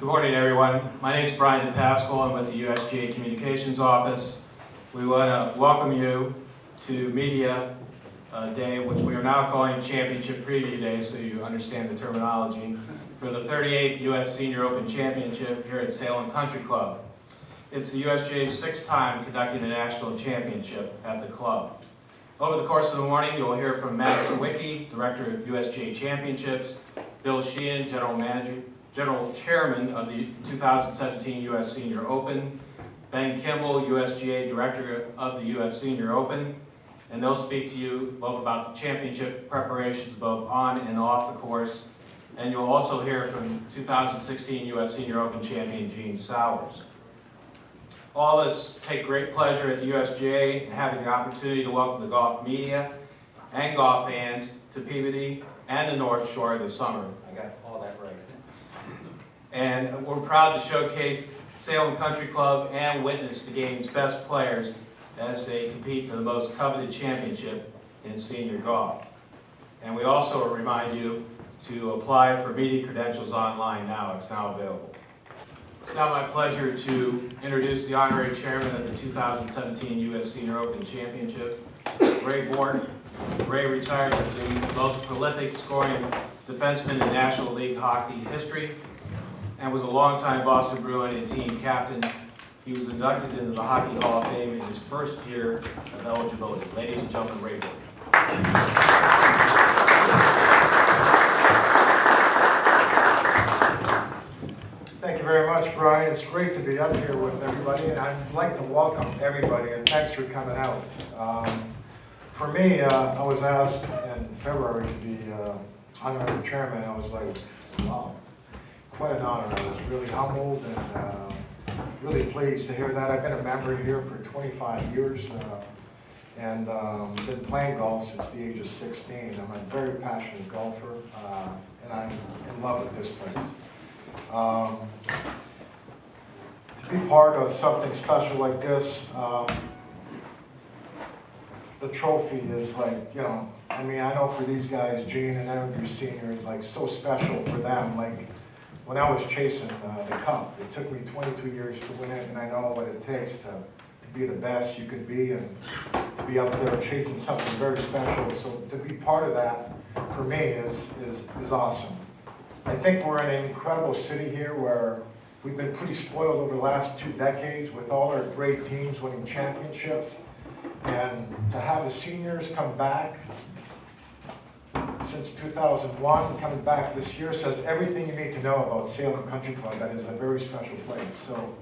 Good morning, everyone. My name is Brian DePascal. I'm with the USGA Communications Office. We want to welcome you to Media Day, which we are now calling Championship Preview Day, so you understand the terminology, for the 38th U.S. Senior Open Championship here at Salem Country Club. It's the USGA's sixth time conducting a national championship at the club. Over the course of the morning, you'll hear from Matt Sawicki, Director of USGA Championships, Bill Sheehan, General Chairman of the 2017 U.S. Senior Open, Ben Kimball, USGA Director of the U.S. Senior Open, and they'll speak to you both about the championship preparations both on and off the course, and you'll also hear from 2016 U.S. Senior Open champion Gene Sowers. All of us take great pleasure at the USGA in having the opportunity to welcome the golf media and golf fans to Peabody and the North Shore this summer. I got all that right. And we're proud to showcase Salem Country Club and witness the game's best players as they compete for the most coveted championship in senior golf. And we also remind you to apply for media credentials online now. It's now available. It's now my pleasure to introduce the honorary chairman of the 2017 U.S. Senior Open Championship, Ray Bourque. Ray retired as the most prolific scoring defenseman in National League hockey history and was a longtime Boston Bruin and team captain. He was inducted into the Hockey Hall of Fame in his first year of eligibility. Ladies and gentlemen, Ray Bourque. Thank you very much, Brian. It's great to be up here with everybody, and I'd like to welcome everybody, and thanks for coming out. For me, I was asked in February to be honorary chairman. I was like, wow, quite an honor. I was really humbled and really pleased to hear that. I've been a member here for 25 years and been playing golf since the age of 16. I'm a very passionate golfer, and I'm in love with this place. To be part of something special like this, the trophy is like, you know, I mean, I know for these guys, Gene and every of your seniors, like so special for them. Like when I was chasing the cup, it took me 22 years to win it, and I know what it takes to be the best you could be and to be up there chasing something very special. So to be part of that, for me, is awesome. I think we're in an incredible city here where we've been pretty spoiled over the last 2 decades with all our great teams winning championships. And to have the seniors come back since 2001, coming back this year, says everything you need to know about Salem Country Club. That is a very special place. So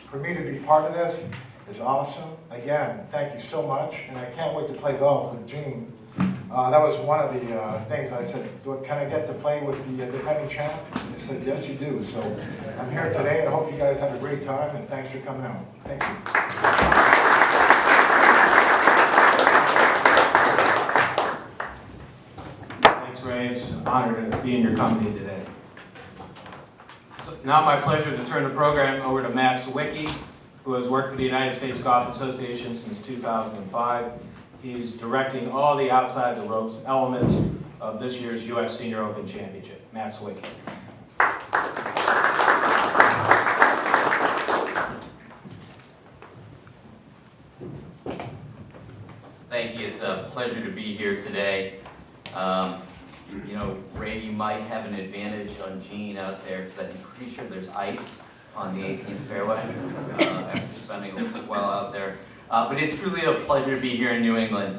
for me to be part of this is awesome. Again, thank you so much. And I can't wait to play golf with Gene. That was one of the things I said, can I get to play with the defending champ? He said, yes, you do. So I'm here today, and I hope you guys have a great time, and thanks for coming out. Thank you. Thanks, Ray. It's an honor to be in your company today. So now my pleasure to turn the program over to Matt Sawicki, who has worked for the United States Golf Association since 2005. He's directing all the outside the ropes elements of this year's U.S. Senior Open Championship. Matt Sawicki. Thank you. It's a pleasure to be here today. You know, Ray, you might have an advantage on Gene out there because I'm pretty sure there's ice on the 18th fairway after spending a while out there. But it's truly a pleasure to be here in New England.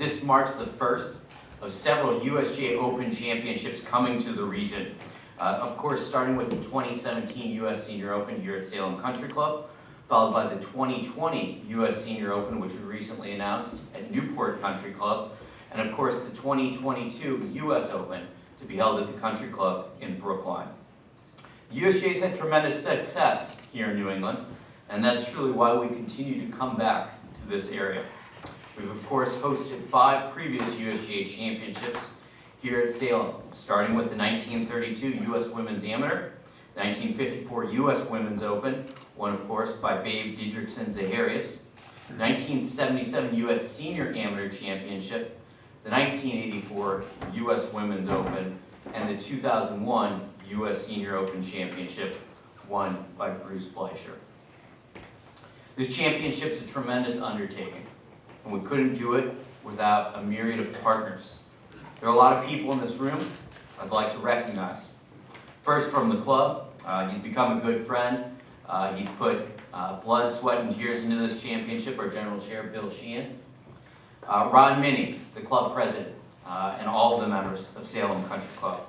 This marks the first of several USGA Open Championships coming to the region. Of course, starting with the 2017 U.S. Senior Open here at Salem Country Club, followed by the 2020 U.S. Senior Open, which we recently announced at Newport Country Club, and of course the 2022 U.S. Open to be held at the Country Club in Brookline. The USGA's had tremendous success here in New England, and that's truly why we continue to come back to this area. We've of course hosted 5 previous USGA championships here at Salem, starting with the 1932 U.S. Women's Amateur, the 1954 U.S. Women's Open, won of course by Babe Didrikson Zaharias, the 1977 U.S. Senior Amateur Championship, the 1984 U.S. Women's Open, and the 2001 U.S. Senior Open Championship, won by Bruce Fleischer. This championship's a tremendous undertaking, and we couldn't do it without a myriad of partners. There are a lot of people in this room I'd like to recognize. First, from the club, he's become a good friend. He's put blood, sweat, and tears into this championship, our General Chair, Bill Sheehan. Ron Minnie, the club president, and all of the members of Salem Country Club.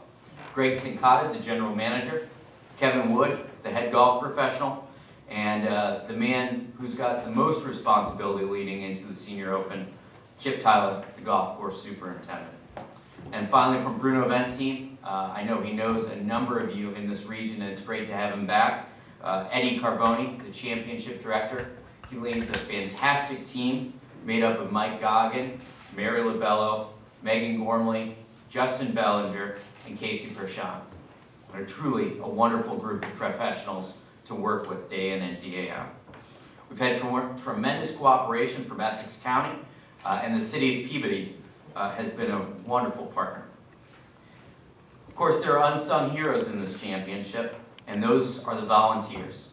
Greg Sincata, the general manager. Kevin Wood, the head golf professional, and the man who's got the most responsibility leading into the Senior Open, Kip Tyler, the golf course superintendent. And finally, from Bruno Event Team, I know he knows a number of you in this region, and it's great to have him back. Eddie Carboni, the championship director. He leads a fantastic team made up of Mike Goggin, Mary LaBello, Megan Gormley, Justin Bellinger, and Casey Pershon. They're truly a wonderful group of professionals to work with day in and day out. We've had tremendous cooperation from Essex County, and the city of Peabody has been a wonderful partner. Of course, there are unsung heroes in this championship, and those are the volunteers.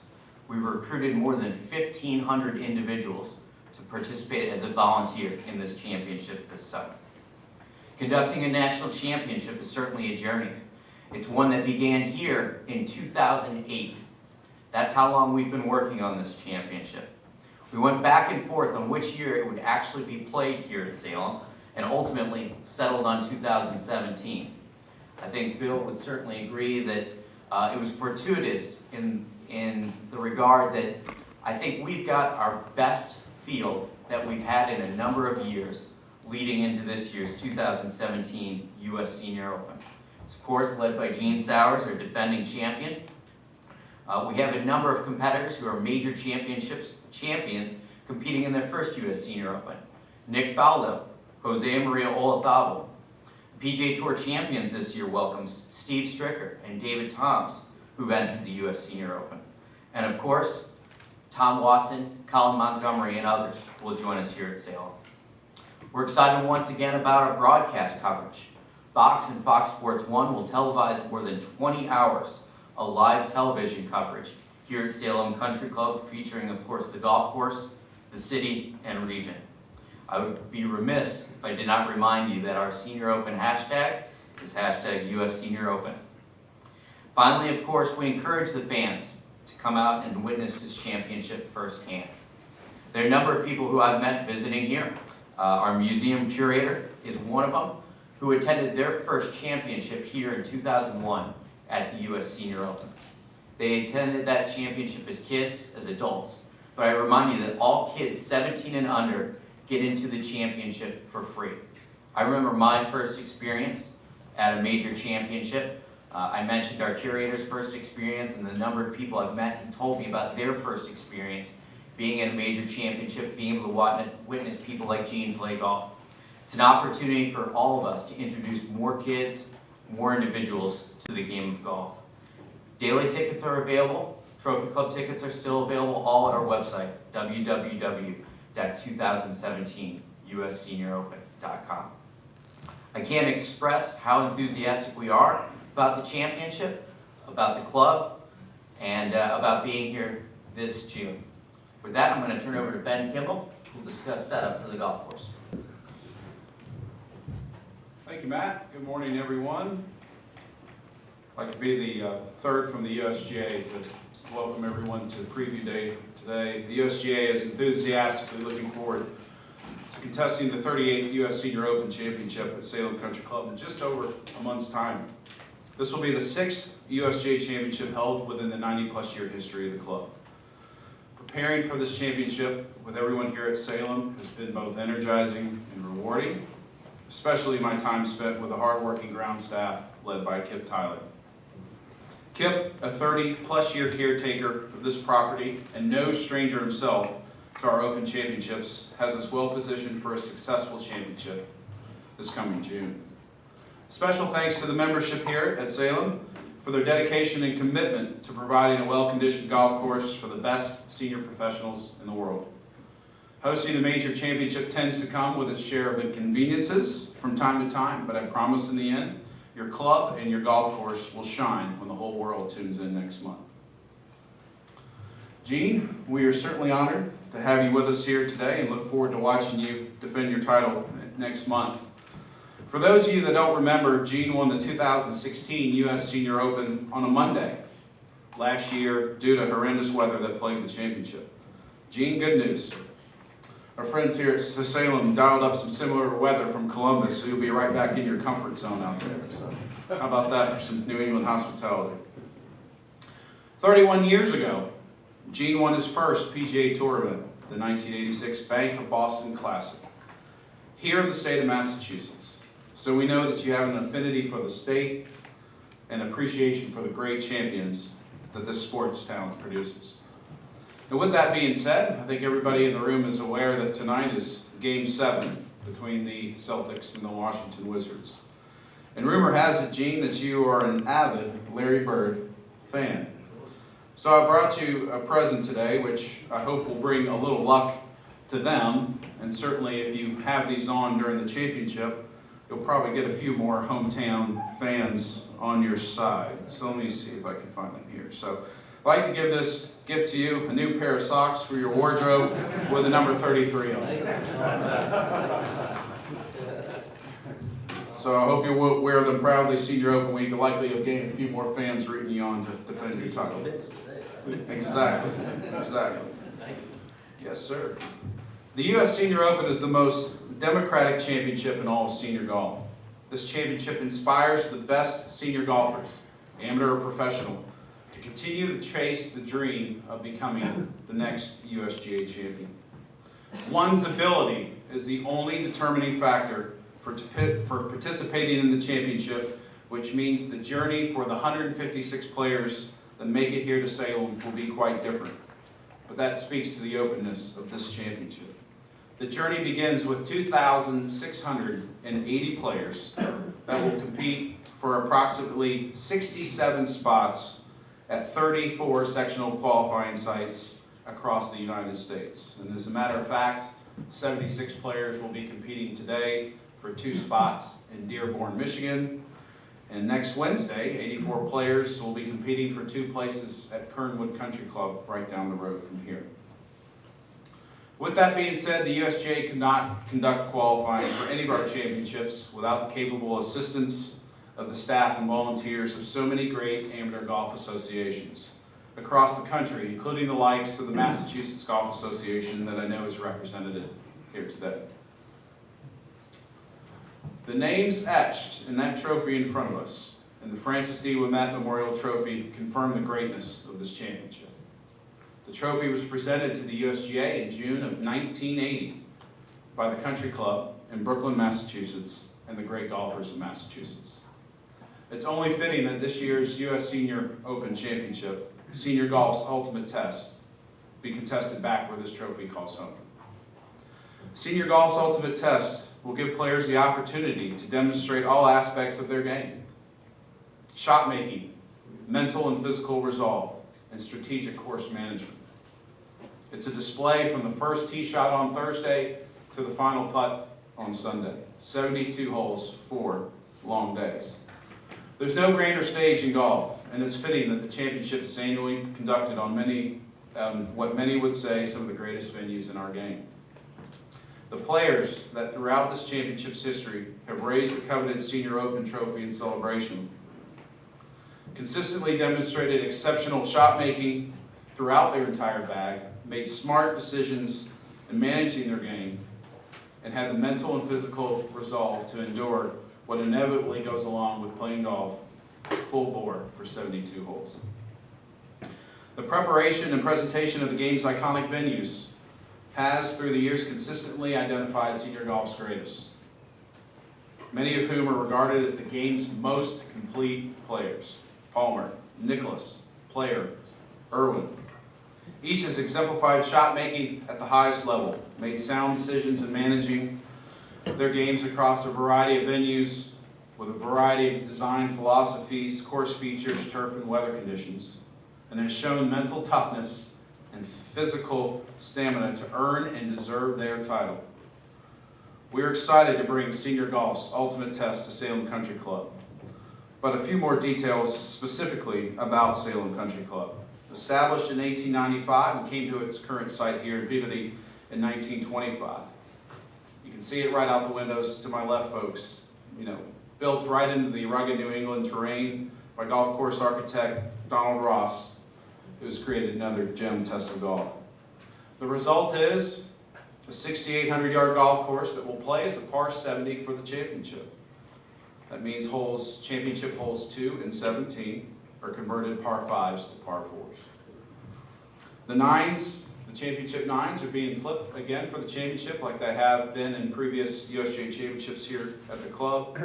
We've recruited more than 1,500 individuals to participate as a volunteer in this championship this summer. Conducting a national championship is certainly a journey. It's one that began here in 2008. That's how long we've been working on this championship. We went back and forth on which year it would actually be played here at Salem, and ultimately settled on 2017. I think Bill would certainly agree that it was fortuitous in the regard that I think we've got our best field that we've had in a number of years leading into this year's 2017 U.S. Senior Open. It's of course led by Gene Sowers, our defending champion. We have a number of competitors who are major champions competing in their first U.S. Senior Open. Nick Faldo, Jose Maria Olazabal. PGA Tour champions this year welcomes Steve Stricker and David Toms, who've entered the U.S. Senior Open. And of course, Tom Watson, Colin Montgomery, and others will join us here at Salem. We're excited once again about our broadcast coverage. Fox and Fox Sports 1 will televise more than 20 hours of live television coverage here at Salem Country Club, featuring, of course, the golf course, the city, and region. I would be remiss if I did not remind you that our Senior Open hashtag is hashtag US Senior Open. Finally, of course, we encourage the fans to come out and witness this championship firsthand. There are a number of people who I've met visiting here. Our museum curator is one of them, who attended their first championship here in 2001 at the US Senior Open. They attended that championship as kids, as adults, but I remind you that all kids 17 and under get into the championship for free. I remember my first experience at a major championship. I mentioned our curator's first experience and the number of people I've met who told me about their first experience being in a major championship, being able to witness people like Gene play golf. It's an opportunity for all of us to introduce more kids, more individuals to the game of golf. Daily tickets are available. Trophy Club tickets are still available, all at our website, www.2017USSeniorOpen.com. I can't express how enthusiastic we are about the championship, about the club, and about being here this June. With that, I'm going to turn over to Ben Kimball, who will discuss setup for the golf course. Thank you, Matt. Good morning, everyone. I'd like to be the third from the USGA to welcome everyone to Preview Day today. The USGA is enthusiastically looking forward to contesting the 38th U.S. Senior Open Championship at Salem Country Club in just over a month's time. This will be the 6th USGA Championship held within the 90-plus year history of the club. Preparing for this championship with everyone here at Salem has been both energizing and rewarding, especially my time spent with the hardworking ground staff led by Kip Tyler. Kip, a 30-plus year caretaker of this property and no stranger himself to our Open Championships, has us well positioned for a successful championship this coming June. Special thanks to the membership here at Salem for their dedication and commitment to providing a well-conditioned golf course for the best senior professionals in the world. Hosting a major championship tends to come with its share of inconveniences from time to time, but I promise in the end, your club and your golf course will shine when the whole world tunes in next month. Gene, we are certainly honored to have you with us here today and look forward to watching you defend your title next month. For those of you that don't remember, Gene won the 2016 U.S. Senior Open on a Monday last year due to horrendous weather that plagued the championship. Gene, good news. Our friends here at Salem dialed up some similar weather from Columbus, so you'll be right back in your comfort zone out there. So how about that for some New England hospitality? 31 years ago, Gene won his first PGA Tour event, the 1986 Bank of Boston Classic, here in the state of Massachusetts. So we know that you have an affinity for the state and appreciation for the great champions that this sports town produces. And with that being said, I think everybody in the room is aware that tonight is Game 7 between the Celtics and the Washington Wizards. And rumor has it, Gene, that you are an avid Larry Bird fan. So I brought you a present today, which I hope will bring a little luck to them. And certainly if you have these on during the championship, you'll probably get a few more hometown fans on your side. So let me see if I can find them here. So I'd like to give this gift to you, a new pair of socks for your wardrobe with the number 33 on it. So I hope you'll wear them proudly Senior Open week. You'll likely have gained a few more fans rooting you on to defend your title. Exactly. Yes, sir. The U.S. Senior Open is the most democratic championship in all of senior golf. This championship inspires the best senior golfers, amateur or professional, to continue to chase the dream of becoming the next USGA champion. One's ability is the only determining factor for participating in the championship, which means the journey for the 156 players that make it here to Salem will be quite different. But that speaks to the openness of this championship. The journey begins with 2,680 players that will compete for approximately 67 spots at 34 sectional qualifying sites across the United States. And as a matter of fact, 76 players will be competing today for 2 spots in Dearborn, Michigan. And next Wednesday, 84 players will be competing for 2 places at Kernwood Country Club right down the road from here. With that being said, the USGA cannot conduct qualifying for any of our championships without the capable assistance of the staff and volunteers of so many great amateur golf associations across the country, including the likes of the Massachusetts Golf Association that I know is represented here today. The names etched in that trophy in front of us, and the Francis D. Ouimet Memorial Trophy, confirm the greatness of this championship. The trophy was presented to the USGA in June of 1980 by the Country Club in Brooklyn, Massachusetts, and the great golfers of Massachusetts. It's only fitting that this year's U.S. Senior Open Championship, Senior Golf's ultimate test, be contested back where this trophy calls home. Senior Golf's ultimate test will give players the opportunity to demonstrate all aspects of their game: shot making, mental and physical resolve, and strategic course management. It's a display from the first tee shot on Thursday to the final putt on Sunday. 72 holes, 4 long days. There's no grander stage in golf, and it's fitting that the championship is annually conducted on what many would say some of the greatest venues in our game. The players that throughout this championship's history have raised the coveted Senior Open trophy in celebration consistently demonstrated exceptional shot making throughout their entire bag, made smart decisions in managing their game, and had the mental and physical resolve to endure what inevitably goes along with playing golf full bore for 72 holes. The preparation and presentation of the game's iconic venues has, through the years, consistently identified senior golf's greatest, many of whom are regarded as the game's most complete players: Palmer, Nicklaus, Player, Irwin. Each has exemplified shot making at the highest level, made sound decisions in managing their games across a variety of venues with a variety of design philosophies, course features, turf and weather conditions, and has shown mental toughness and physical stamina to earn and deserve their title. We are excited to bring Senior Golf's ultimate test to Salem Country Club. But a few more details specifically about Salem Country Club. established in 1895 and came to its current site here in Peabody in 1925. You can see it right out the windows to my left, folks. You know, built right into the rugged New England terrain by golf course architect Donald Ross, who has created another gem test of golf. The result is a 6,800-yard golf course that will play as a par 70 for the championship. That means championship holes 2 and 17 are converted par 5s to par 4s. The championship 9s are being flipped again for the championship like they have been in previous USGA championships here at the club.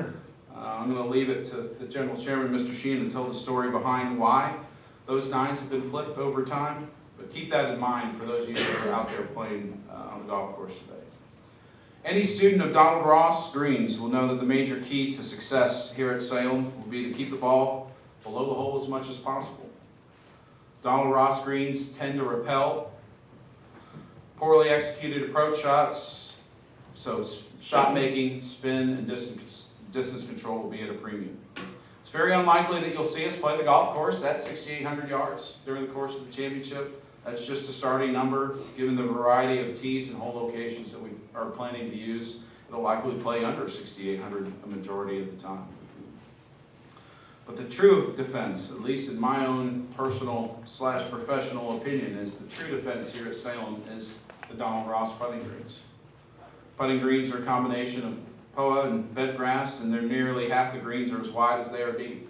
I'm going to leave it to the General Chairman, Mr. Sheehan, to tell the story behind why those 9s have been flipped over time. But keep that in mind for those of you that are out there playing on the golf course today. Any student of Donald Ross greens will know that the major key to success here at Salem will be to keep the ball below the hole as much as possible. Donald Ross greens tend to repel poorly executed approach shots, so shot making, spin, and distance control will be at a premium. It's very unlikely that you'll see us play the golf course at 6,800 yards during the course of the championship. That's just a starting number. Given the variety of tees and hole locations that we are planning to use, it'll likely play under 6,800 a majority of the time. But the true defense, at least in my own personal / professional opinion, is the true defense here at Salem is the Donald Ross putting greens. Putting greens are a combination of POA and bent grass, and they're nearly half the greens are as wide as they are deep.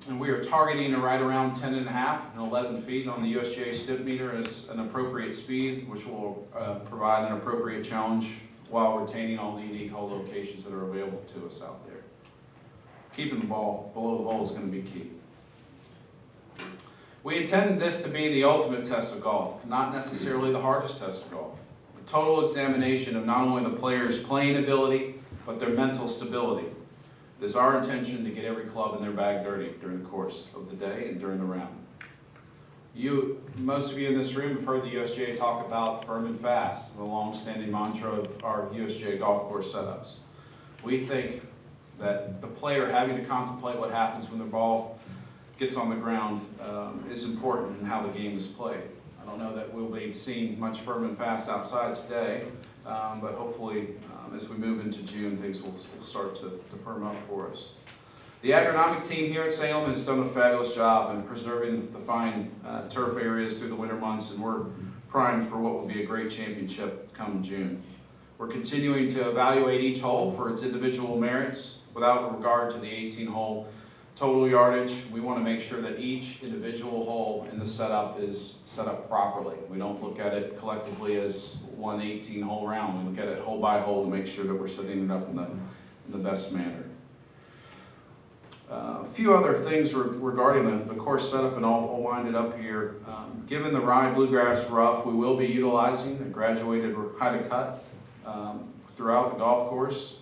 And we are targeting right around 10.5 and 11 feet on the USGA Stimpmeter as an appropriate speed, which will provide an appropriate challenge while retaining all the unique hole locations that are available to us out there. Keeping the ball below the hole is going to be key. We intended this to be the ultimate test of golf, not necessarily the hardest test of golf. A total examination of not only the player's playing ability, but their mental stability. It is our intention to get every club in their bag dirty during the course of the day and during the round. Most of you in this room have heard the USGA talk about firm and fast, the long-standing mantra of our USGA golf course setups. We think that the player having to contemplate what happens when the ball gets on the ground is important in how the game is played. I don't know that we'll be seeing much firm and fast outside today, but hopefully as we move into June, things will start to firm up for us. The agronomic team here at Salem has done a fabulous job in preserving the fine turf areas through the winter months, and we're primed for what will be a great championship come June. We're continuing to evaluate each hole for its individual merits without regard to the 18-hole total yardage. We want to make sure that each individual hole in the setup is set up properly. We don't look at it collectively as one 18-hole round. We look at it hole by hole to make sure that we're setting it up in the best manner. A few other things regarding the course setup, and I'll wind it up here. Given the Rye Bluegrass rough, we will be utilizing a graduated height of cut throughout the golf course.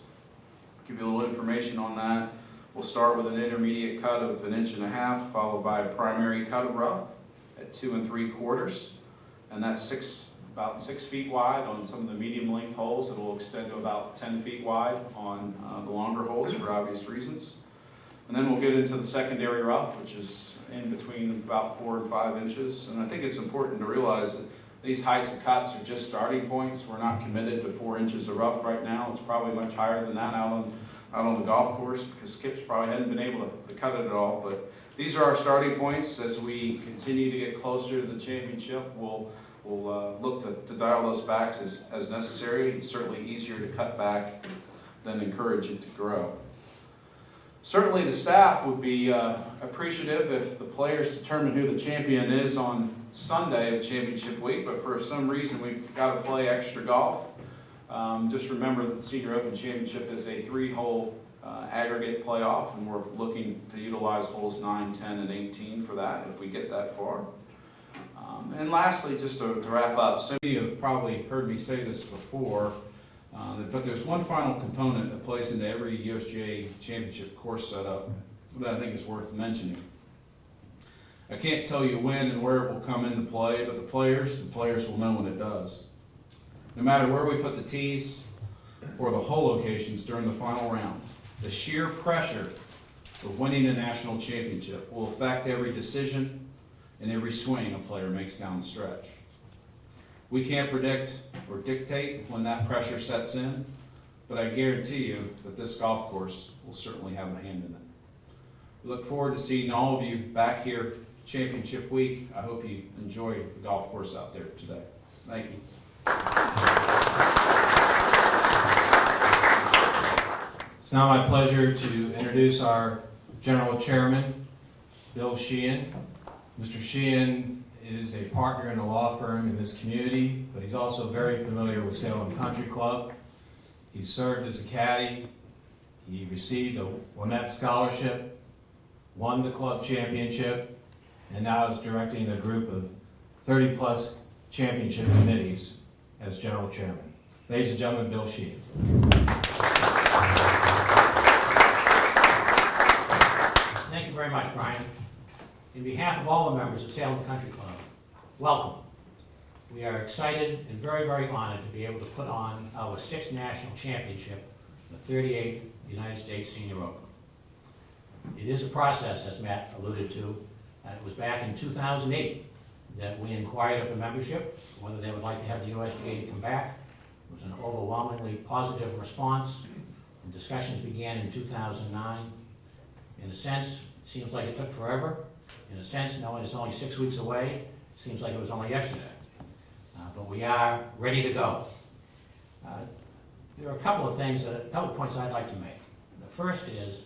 Give you a little information on that. We'll start with an intermediate cut of 1.5 inches, followed by a primary cut of rough at 2 3/4, and that's about 6 feet wide on some of the medium length holes. It will extend to about 10 feet wide on the longer holes for obvious reasons. And then we'll get into the secondary rough, which is in between about 4 and 5 inches. And I think it's important to realize that these heights of cuts are just starting points. We're not committed to 4 inches of rough right now. It's probably much higher than that out on the golf course, because Skip's probably hadn't been able to cut it at all. But these are our starting points. As we continue to get closer to the championship, we'll look to dial those back as necessary. It's certainly easier to cut back than encourage it to grow. Certainly the staff would be appreciative if the players determine who the champion is on Sunday of championship week, but for some reason we've got to play extra golf. Just remember that the Senior Open Championship is a 3-hole aggregate playoff, and we're looking to utilize holes 9, 10, and 18 for that if we get that far. And lastly, just to wrap up, some of you have probably heard me say this before, but there's one final component that plays into every USGA championship course setup that I think is worth mentioning. I can't tell you when and where it will come into play, but the players will know when it does. No matter where we put the tees or the hole locations during the final round, the sheer pressure but winning a national championship will affect every decision and every swing a player makes down the stretch. We can't predict or dictate when that pressure sets in, but I guarantee you that this golf course will certainly have a hand in it. We look forward to seeing all of you back here championship week. I hope you enjoy the golf course out there today. Thank you. It's now my pleasure to introduce our General Chairman, Bill Sheehan. Mr. Sheehan is a partner in a law firm in this community, but he's also very familiar with Salem Country Club. He served as a caddy. He received a Wilmette Scholarship, won the club championship, and now is directing a group of 30-plus championship committees as General Chairman. Ladies and gentlemen, Bill Sheehan. Thank you very much, Brian. In behalf of all the members of Salem Country Club, welcome. We are excited and very, very honored to be able to put on our 6th national championship, the 38th United States Senior Open. It is a process, as Matt alluded to. It was back in 2008 that we inquired of the membership whether they would like to have the USGA come back. It was an overwhelmingly positive response, and discussions began in 2009. In a sense, it seems like it took forever. In a sense, knowing it's only 6 weeks away, it seems like it was only yesterday. But we are ready to go. There are a couple of points I'd like to make. The first is,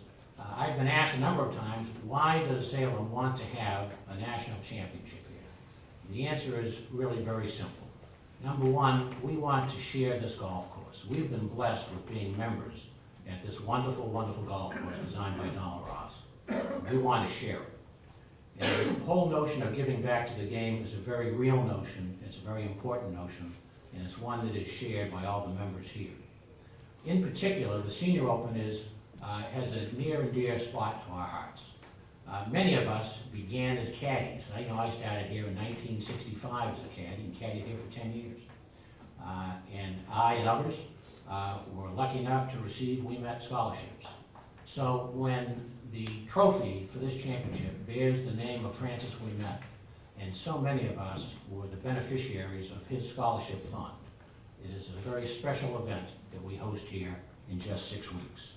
I've been asked a number of times, why does Salem want to have a national championship here? The answer is really very simple. Number one, we want to share this golf course. We've been blessed with being members at this wonderful, wonderful golf course designed by Donald Ross. We want to share it. And the whole notion of giving back to the game is a very real notion, it's a very important notion, and it's one that is shared by all the members here. In particular, the Senior Open has a near and dear spot to our hearts. Many of us began as caddies. I know I started here in 1965 as a caddy and caddied here for 10 years. And I and others were lucky enough to receive Wilmette scholarships. So when the trophy for this championship bears the name of Francis Wilmette, and so many of us were the beneficiaries of his scholarship fund, it is a very special event that we host here in just 6 weeks.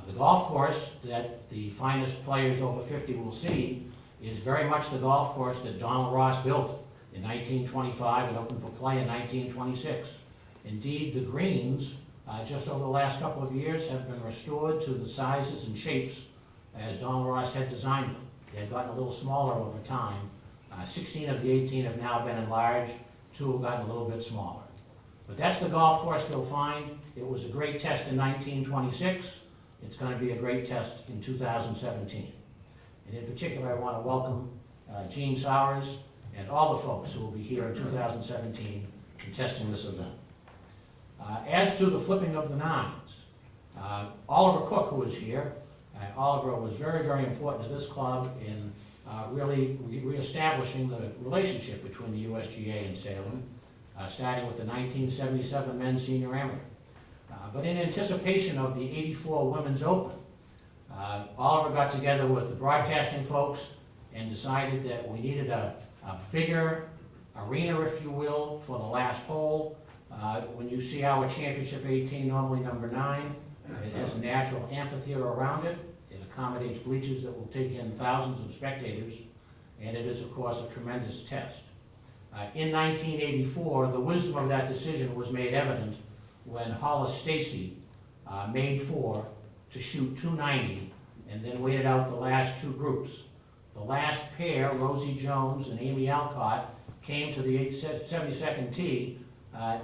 The golf course that the finest players over 50 will see is very much the golf course that Donald Ross built in 1925 and opened for play in 1926. Indeed, the greens, just over the last couple of years, have been restored to the sizes and shapes as Donald Ross had designed them. They had gotten a little smaller over time. 16 of the 18 have now been enlarged, 2 have gotten a little bit smaller. But that's the golf course they'll find. It was a great test in 1926. It's going to be a great test in 2017. And in particular, I want to welcome Gene Sowers and all the folks who will be here in 2017 contesting this event. As to the flipping of the nines, Oliver Cook, who is here, Oliver was very, very important to this club in really reestablishing the relationship between the USGA and Salem, starting with the 1977 Men's Senior Amateur. But in anticipation of the '84 Women's Open, Oliver got together with the broadcasting folks and decided that we needed a bigger arena, if you will, for the last hole. When you see our Championship 18, normally number 9, it has a natural amphitheater around it. It accommodates bleachers that will take in thousands of spectators, and it is, of course, a tremendous test. In 1984, the wisdom of that decision was made evident when Hollis Stacy made 4 to shoot 290 and then waited out the last 2 groups. The last pair, Rosie Jones and Amy Alcott, came to the 72nd tee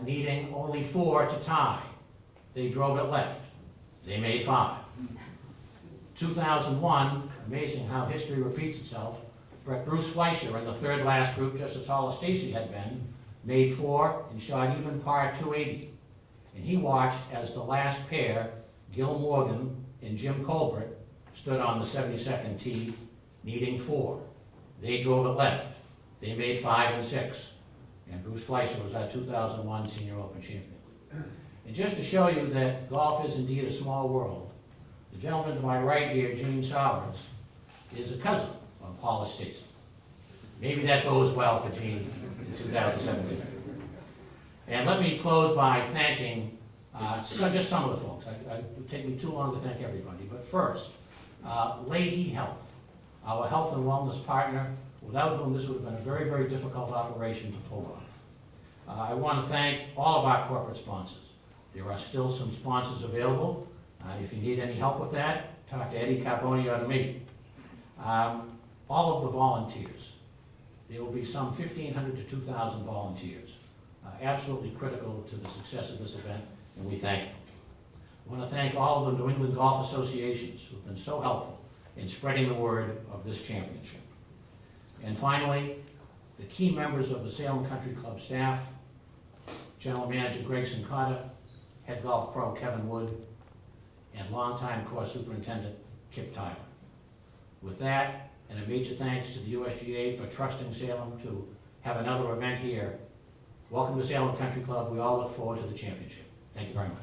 needing only 4 to tie. They drove it left. They made 5. 2001, amazing how history repeats itself, Bruce Fleischer in the 3rd last group, just as Hollis Stacy had been, made 4 and shot even par 280. And he watched as the last pair, Gil Morgan and Jim Colbert, stood on the 72nd tee, needing 4. They drove it left. They made 5 and 6. And Bruce Fleischer was our 2001 Senior Open champion. And just to show you that golf is indeed a small world, The gentleman to my right here, Gene Sowers, is a cousin of Paula Stacy. Maybe that bodes well for Gene in 2017. And let me close by thanking just some of the folks. It would take me too long to thank everybody. But first, Leahy Health, our health and wellness partner, without whom this would have been a very, very difficult operation to pull off. I want to thank all of our corporate sponsors. There are still some sponsors available. If you need any help with that, talk to Eddie Carboni or to me. All of the volunteers. There will be some 1,500 to 2,000 volunteers. Absolutely critical to the success of this event, and we thank them. I want to thank all of the New England Golf Associations who've been so helpful in spreading the word of this championship. And finally, the key members of the Salem Country Club staff, General Manager Greg Sincotta, Head Golf Pro Kevin Wood, and longtime course superintendent Kip Tyler. With that, and a major thanks to the USGA for trusting Salem to have another event here. Welcome to Salem Country Club. We all look forward to the championship. Thank you very much.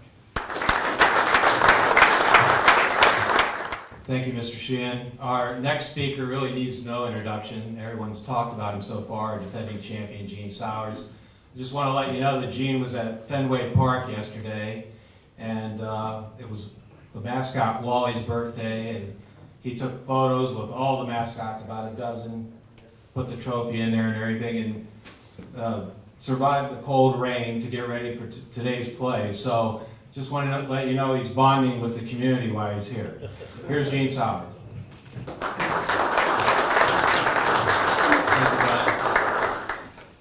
Thank you, Mr. Sheehan. Our next speaker really needs no introduction. Everyone's talked about him so far, defending champion Gene Sowers. I just want to let you know that Gene was at Fenway Park yesterday, and it was the mascot Wally's birthday, and he took photos with all the mascots, about a dozen, put the trophy in there and everything, and survived the cold rain to get ready for today's play. So just wanted to let you know he's bonding with the community while he's here. Here's Gene Sowers.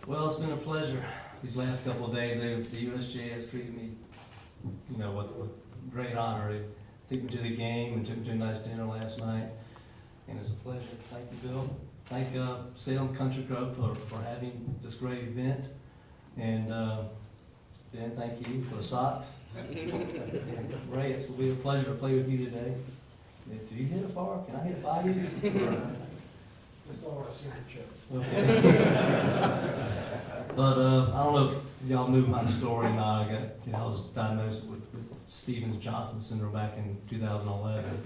Well, it's been a pleasure these last couple of days. The USGA has treated me, with great honor. They took me to the game and took me to a nice dinner last night, and it's a pleasure. Thank you, Bill. Thank Salem Country Club for having this great event, and Dan, thank you for the socks. Ray, it's going to be a pleasure to play with you today. Do you hit it far? Can I hit it by you? Just don't want to see the chip. But I don't know if y'all knew my story or not. I was diagnosed with Stevens-Johnson syndrome back in 2011.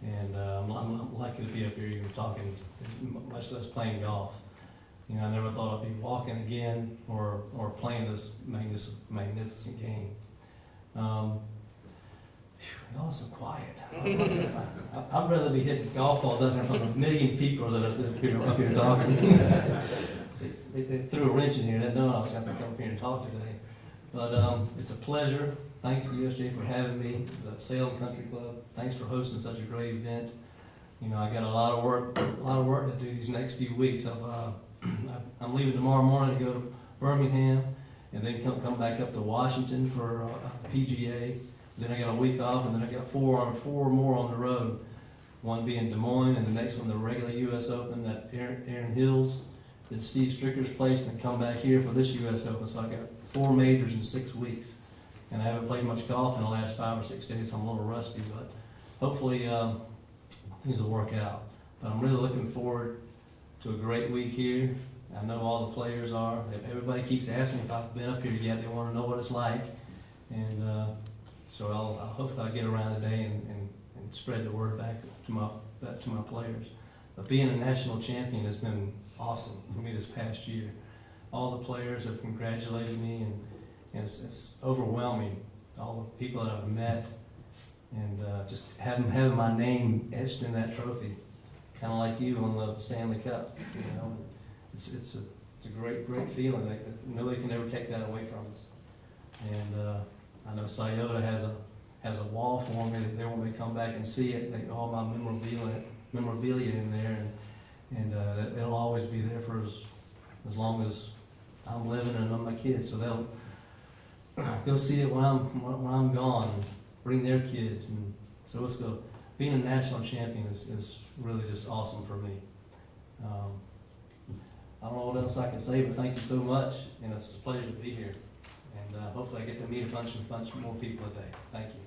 And I'm lucky to be up here even talking, much less playing golf. I never thought I'd be walking again or playing this magnificent game. Y'all are so quiet. I'd rather be hitting golf balls out there in front of a million people that are up here talking. They threw a wrench in here. They didn't know I was going to come up here and talk today. But it's a pleasure. Thanks to USGA for having me, the Salem Country Club. Thanks for hosting such a great event. I got a lot of work to do these next few weeks. I'm leaving tomorrow morning to go to Birmingham, and then come back up to Washington for PGA. Then I got a week off, and then I got four more on the road. One being Des Moines, and the next one the regular U.S. Open at Erin Hills, then Steve Stricker's place, and then come back here for this U.S. Open. So I got 4 majors in 6 weeks, and I haven't played much golf in the last 5 or 6 days, so I'm a little rusty, but hopefully things will work out. But I'm really looking forward to a great week here. I know all the players are. Everybody keeps asking me if I've been up here yet. They want to know what it's like, and so I'll hopefully I'll get around today and spread the word back to my players. But being a national champion has been awesome for me this past year. All the players have congratulated me, and it's overwhelming. All the people that I've met, and just having my name etched in that trophy, kind of like you on the Stanley Cup. It's a great feeling. Nobody can ever take that away from us. And I know Scioto has a wall for me that they want me to come back and see it. All my memorabilia in there, and it'll always be there for as long as I'm living and I'm my kids. So they'll go see it when I'm gone, and bring their kids, and so it's go. Being a national champion is really just awesome for me. I don't know what else I can say, but thank you so much, and it's a pleasure to be here. And hopefully I get to meet a bunch more people today. Thank you.